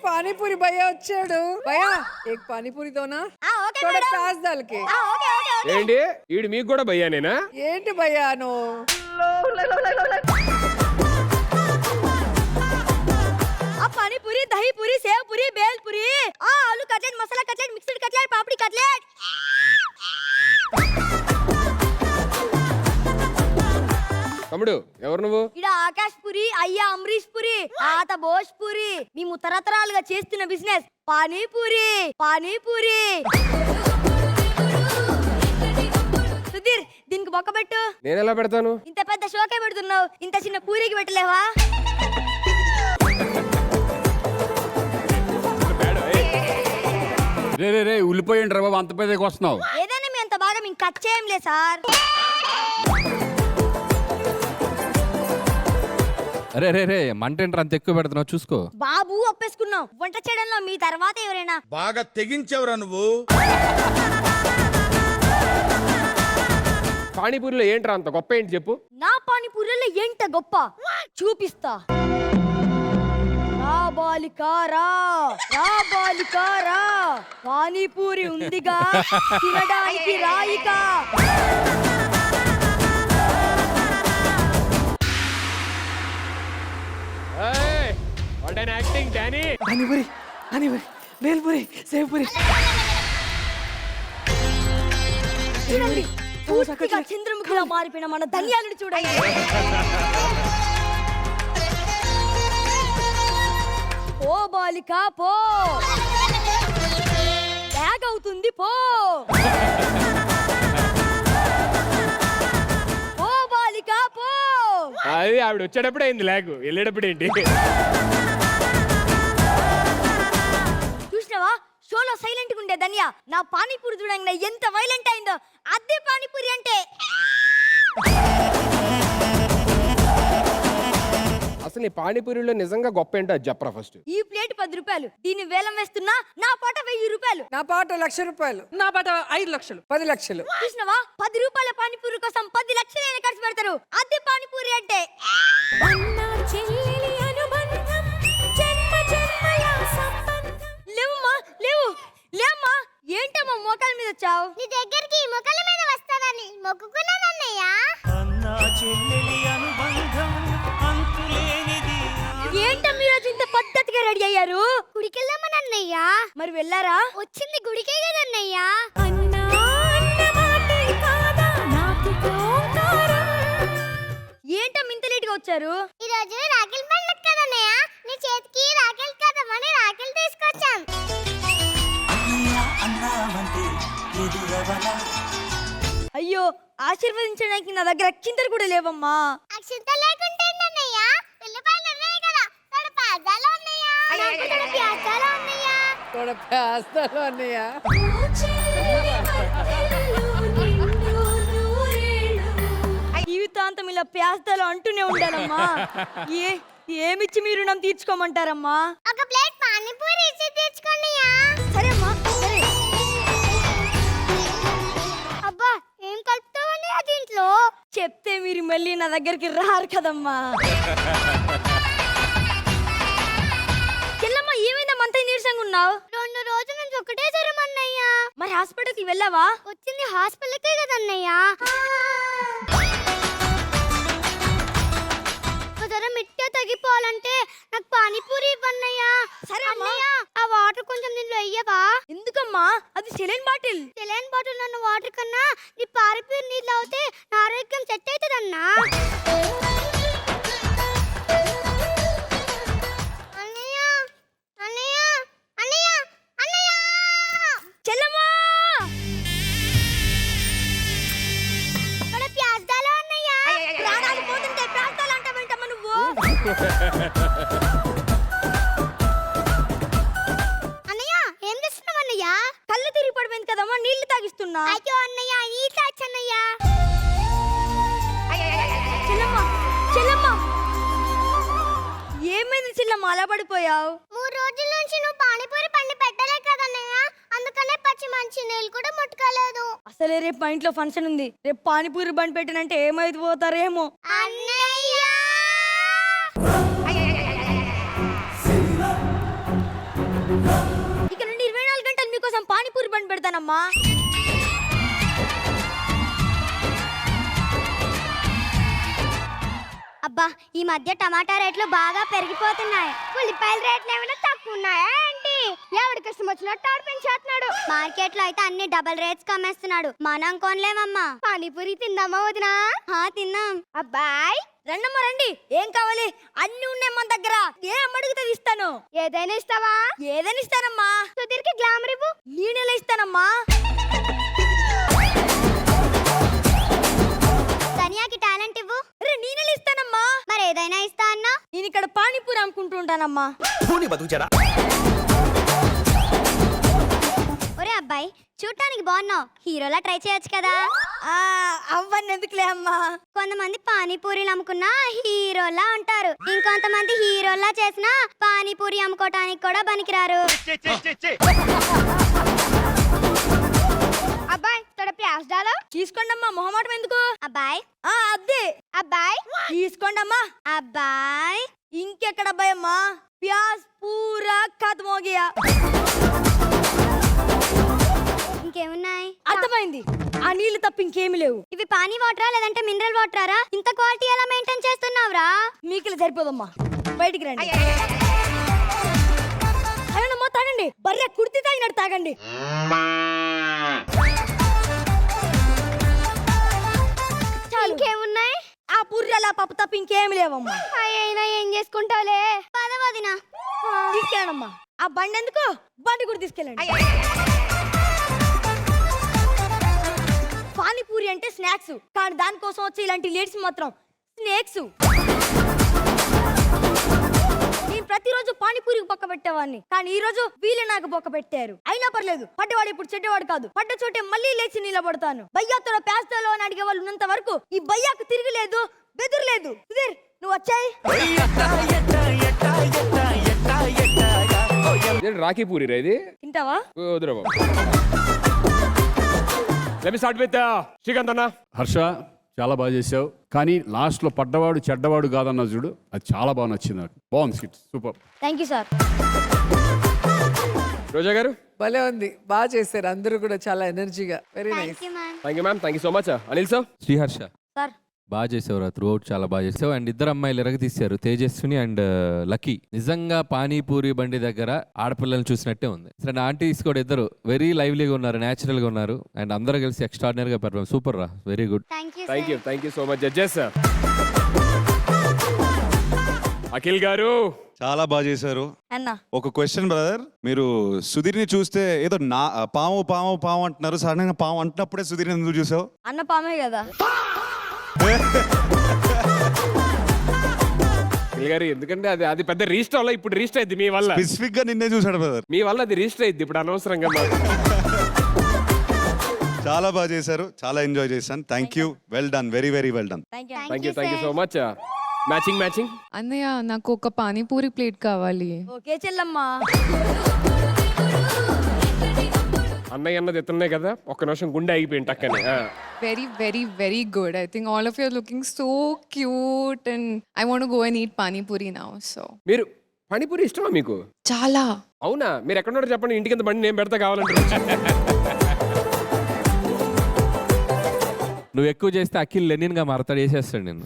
పానీపూరి భయ్యా వచ్చాడు. భయ్యా एक పానీపూరి దోనా? थोड़ा प्याज डाल के. ఏంటి ఈడు మీకు కూడా భయ్యానేనా? ఏంటి భయ్యాను? पानीपुरी, दही पूरी, सेव पूरी, बेल पूरी, आलू कटलेट, मसाला कटलेट, मिक्स्ड कटलेट, पापड़ी कटलेट. తమ్ముడు ఎవరు నువ్వు? ఇడ ఆకాశ్ పురి, అయ్యా అమరీష్ పురి, తాత భోజ్ పురి. మేము తరతరాలుగా చేస్తున్న బిజినెస్ పానీపూరి. పానీపూరి సుధీర్, దీనికి బొక్క పెట్టు. నేను ఎలా పెడతాను? ఇంత పెద్ద షోకే పెడుతున్నావు, ఇంత చిన్న పూరికి పెట్టలేవా? రే రే రే ఉల్లిపోయండి రా బాబు, అంత పెద్దకి వస్తున్నావు. ఏదైనా మీ అంత బాగా మేము కట్ చేయంలే సార్. అరే రే రే మంటేంట్రా అంత ఎక్కువ పెడుతున్నావు చూసుకో. బాబు ఒప్పేసుకున్నాం, వంట చేయడంలో మీ తర్వాత ఎవరైనా. బాగా తెగించవరా నువ్వు. పానీపూరిలో ఏంట్రా అంత గొప్ప ఏంటి చెప్పు? నా పానీపూరిలో ఏంట గొప్ప చూపిస్తా. రా బాలికా రా, రా బాలికా రా, పానీపూరి ఉందిగా తినడానికి రాయికా. What an acting Danny. Panipuri, panipuri, bhelpuri, sevpuri. చూడండి, పూర్తిగా చంద్రముఖిలా మారిపోయిన మన ధనియాలను చూడండి. ఓ బాలికా పో, బ్యాగ్ అవుతుంది పో. ఓ బాలికా పో. అది ఆవిడ వచ్చేటప్పుడు అయింది లేకు, వెళ్ళేటప్పుడు ఏంటి? చూసినావా, షోలో సైలెంట్ గా ఉండే ధనియా నా పానీపూరి చూడండి ఎంత వైలెంట్ అయిందో. అదే పానీపూరి అంటే. అసలు ఈ పానీపూరిలో నిజంగా గొప్ప ఏంటో అది చెప్పరా ఫస్ట్. ఈ ప్లేట్ 10 రూపాయలు, దీన్ని వేలం వేస్తున్నా నా పాట 1000 రూపాయలు. నా పాట 1,00,000 రూపాయలు. నా పాట 5 లక్షలు. 10 లక్షలు. చూసినావా, 10 రూపాయల పానీపూరి కోసం 10 లక్షలు ఖర్చు పెడతారు. అదే పానీపూరి అంటే. లేవమ్మా, లేవు లేమ్మా. ఏంటమ్మా మోకాల మీద వచ్చావు? నీ దగ్గరికి మొక్కల మీద వస్తానని మొక్కుకున్నానన్నయ్య. ఏంటమ్మా ఈరోజు ఇంత పద్ధతిగా రెడీ అయ్యారు? గుడికెళ్దామని అన్నయ్య. మరి వెళ్ళారా? వచ్చింది గుడికే కదన్నయ్య. ఏంటమ్మా ఇంత లేట్ గా వచ్చారు? ఈ రోజు రాఖీల పండుగ కదన్నయ్య. నీ చేతికి రాఖీలు కదమని రాఖీలు తీసుకొచ్చాం. అయ్యో, ఆశీర్వదించడానికి నా దగ్గర కిందరు కూడా లేవమ్మా. అక్షింత లేకుంటే ఏంటన్నయ్య? ఉల్లిపాయలు ఉన్నాయి కదా, తోడ ప్యాజాలు ఉన్నాయా? తోడ ప్యాజాలు ఉన్నాయా? తోడ ప్యాస్తాలు అన్నయ్య. జీవితాంతం ఇలా ప్యాస్తాలు అంటూనే ఉండాలమ్మా. ఏమిచ్చి మీరు నన్ను తీర్చుకోమంటారమ్మా? ఒక ప్లేట్ పానీపూరి ఇచ్చి తీర్చుకోండియా. సరే అమ్మా, సరే. అబ్బా, ఏం కలుపుతావన్నయ్య దీంట్లో? చెప్తే మీరు మళ్ళీ నా దగ్గరికి రారు కదమ్మా. చెల్లమ్మ, ఏమైందమ్మా అంత నీరసంగా ఉన్నావు? 2 రోజుల నుంచి ఒకటే జ్వరం అన్నయ్య. మరి హాస్పిటల్కి వెళ్ళావా? వచ్చింది హాస్పిటల్కే కదన్నయ్య. జ్వరం ఇట్టే తగ్గిపోవాలంటే నాకు పానీపూరి ఇవ్వన్నయ్యా. సరే అమ్మా. అన్నయ్య, ఆ వాటర్ కొంచెం దీంట్లో వెయ్యవా? ఎందుకమ్మా? అది సెలైన్ బాటిల్. సెలైన్ బాటిల్ ఉన్న వాటర్ కన్నా ఈ పారిపూరి నీళ్ళు అవుతే నా ఆరోగ్యం సెట్ అవుతుందన్నా. అన్నయ్య, అన్నయ్య, అన్నయ్య, అన్నయ్య. చెల్లమ్మా, ఇక్కడ ప్యాజ్దాలు అన్నయ్య. ప్రాణాలు పోతుంటే ప్రాంతాలు అంటావేంటమ్మా నువ్వు? అన్నయ్య, ఏం చేస్తున్నావు అన్నయ్య? కళ్ళు తిరిగి పడిపోయింది కదమ్మా, నీళ్లు తాగిస్తున్నా. అయ్యో అన్నయ్య, ఈ తాచన్నయ్య. చెల్లమ్మా, చెల్లమ్మా, ఏమైంది చెల్లమ్మా అలా పడిపోయావు? 3 రోజుల నుంచి నువ్వు పానీపూరి పండి పెట్టలే కదన్నయ్య. అందుకనే పచ్చి మంచి నీళ్ళు కూడా ముట్టుకోలేదు. అసలే రేపు మా ఇంట్లో ఫంక్షన్ ఉంది. రేపు పానీపూరి బండి పెట్టినంటే ఏమైతే పోతారేమో. అన్నయ్య, ఇక నుండి 24 గంటలు మీకోసం పానీపూరి బండి పెడతానమ్మా. అబ్బా ఈ మధ్య టమాటా రేట్లు బాగా పెరిగిపోతున్నాయి. ఉల్లిపాయల రేట్లు ఏమైనా తక్కువ ఉన్నాయా ఏంటి? ఎవరికి ఇష్టం వచ్చినట్టు ఆడు పెంచేస్తున్నాడు. మార్కెట్ లో అయితే అన్ని డబుల్ రేట్స్ కమ్మేస్తున్నాడు. మనం కొనలేమమ్మా. పానీపూరి తిందామా వదినా? తిన్నాం. అబ్బాయి రండమ్మా రండి. ఏం కావాలి? అన్ని ఉన్నాయి మన దగ్గర. ఏం అడిగితే ఇస్తాను. ఏదైనా ఇస్తావా? ఏదైనా ఇస్తానమ్మా. సుధీర్కి గ్లామర్ ఇవ్వు. నేనెలా ఇస్తానమ్మా? తనియాకి టాలెంట్ ఇవ్వు. నేనెలా ఇస్తానమ్మా? మరి ఏదైనా ఇస్తా అన్నా? నేను ఇక్కడ పానీపూరి అమ్ముకుంటూ ఉంటానమ్మా. ఒరే అబ్బాయి చూడటానికి బాగున్నావు. హీరోలా ట్రై చేయొచ్చు కదా. అవ్వని ఎందుకులే అమ్మా. కొంతమంది పానీపూరీలు అమ్ముకున్నా హీరోలా ఉంటారు. ఇంకొంతమంది హీరోలా చేసినా పానీపూరి అమ్ముకోవటానికి కూడా పనికిరారు. అబ్బాయి తోడ ప్యాస్ డాలో. తీసుకోండమ్మా. మొహమాటం ఎందుకు? అబ్బాయి అద్దే. అబ్బాయి తీసుకోండమ్మా. అబ్బాయి ఇంకెక్కడ అబ్బాయి అమ్మా? ప్యాస్ పూరా ఖత్మ్ హో గయా. ఇంకేమున్నాయి? అర్థమైంది. ఆ నీళ్లు తప్ప ఇంకేమి లేవు. ఇవి పానీ వాటరా లేదంటే మినరల్ వాటరా? ఇంత క్వాలిటీ ఎలా మెయింటైన్ చేస్తున్నావురా? మీకులు సరిపోదమ్మా. బయటికి రండి. తాగండమ్మా తాగండి. బర్రె కుర్తి తాగినట్టు తాగండి. ఇంకేమున్నాయి? ఆ పుర్రెల పప్పు తప్ప ఇంకేమి లేవమ్మా. అయినా ఏం చేసుకుంటావులే. పదవదినా తీసుకెళ్ళమ్మా. ఆ బండి ఎందుకు? బండి కూడా తీసుకెళ్ళండి. పానీపూరి అంటే స్నాక్స్, కానీ దానికోసం వచ్చే ఇలాంటి లేడీస్ మాత్రం స్నేక్స్. నేను ప్రతిరోజు పానీపూరికి బొక్క పెట్టేవాడిని, కానీ ఈ రోజు వీళ్ళు నాకు బొక్క పెట్టారు. అయినా పర్లేదు, పడ్డవాడు ఇప్పుడు చెడ్డవాడు కాదు. పడ్డ చోటే మళ్ళీ లేచి నిలబడతాను. భయ్యాతో పేస్తాలో అని అడిగే వాళ్ళు ఉన్నంత వరకు ఈ భయ్యాకు తిరగలేదు, బెదురులేదు. సుధీర్ నువ్వు వచ్చాయి. రాఖీ పూరి రా ఇది. తింటావా? వద్దురా బాబు. Let me start with Srikanth అన్న. హర్ష చాలా బాగా చేసావు, కానీ లాస్ట్ లో పడ్డవాడు చెడ్డవాడు కాదన్న చూడు, అది చాలా బాగా నచ్చింది నాకు. బాగుంది skit, super. Thank you sir. Roja గారు. భలే ఉంది. బాగా చేశారు అందరూ కూడా చాలా ఎనర్జీగా. Very nice. Thank you ma'am. Thank you so much. Anil sir. Sriharsha sir బాగా చేసావురా. త్రూ అవుట్ చాలా బాగా చేసావు. అండ్ ఇద్దరు అమ్మాయిలు ఎరగతీశారు, తేజస్విని అండ్ లక్కీ. నిజంగా పానీపూరి బండి దగ్గర ఆడపిల్లల్ని చూసినట్టే ఉంది. సరే ఆంటీస్ కూడా ఇద్దరు వెరీ లైవ్లీగా ఉన్నారు, న్యాచురల్ గా ఉన్నారు. అండ్ అందరూ కలిసి ఎక్స్ట్రాడినరీ గా పెర్ఫార్మ్. సూపర్ రా, very good. Thank you so much judges. Akhil గారు చాలా బాగా చేశారు. అన్నా ఒక క్వశ్చన్ బ్రదర్, మీరు సుధీర్ని చూస్తే ఏదో నా పాము పాము పాము అంటున్నారు, సడన్ గా పాము అంటున్నప్పుడే సుధీర్ని ఎందుకు చూసావు? అన్న పామే కదా. అఖిల్ గారు ఎందుకంటే అది పెద్ద రిజిస్టర్ వల్ల ఇప్పుడు రిజిస్టర్ అయింది మీ వల్ల. స్పెసిఫిక్ గా నిన్నే చూసాడు బ్రదర్. మీ వల్ల అది రిజిస్టర్ అయింది ఇప్పుడు అనవసరంగా. చాలా బాగా చేశారు, చాలా ఎంజాయ్ చేశాను. Thank you, well done, very very well done. Thank you so much. Matching అన్నయ్య నాకు ఒక పానీపూరి ప్లేట్ కావాలి. ఓకే చెల్లమ్మా. అన్నయ్య అన్నది ఎత్తున్నాయి కదా, ఒక్క నిమిషం గుండె ఆగిపోయింది టక్కని. Very very very good. I think all of you are looking so cute and I want to go and eat panipuri now. So మీరు పానీపూరి ఇష్టమా మీకు? చాలా. అవునా? మీరు ఎక్కడున్నారో చెప్పండి, ఇంటికి బండి నేను పెడతా కావాలంటే. నువ్వు ఎక్కువ చేస్తే అఖిల్ లెనిన్ గా మారతాడు, వేసేస్తాడు నేను.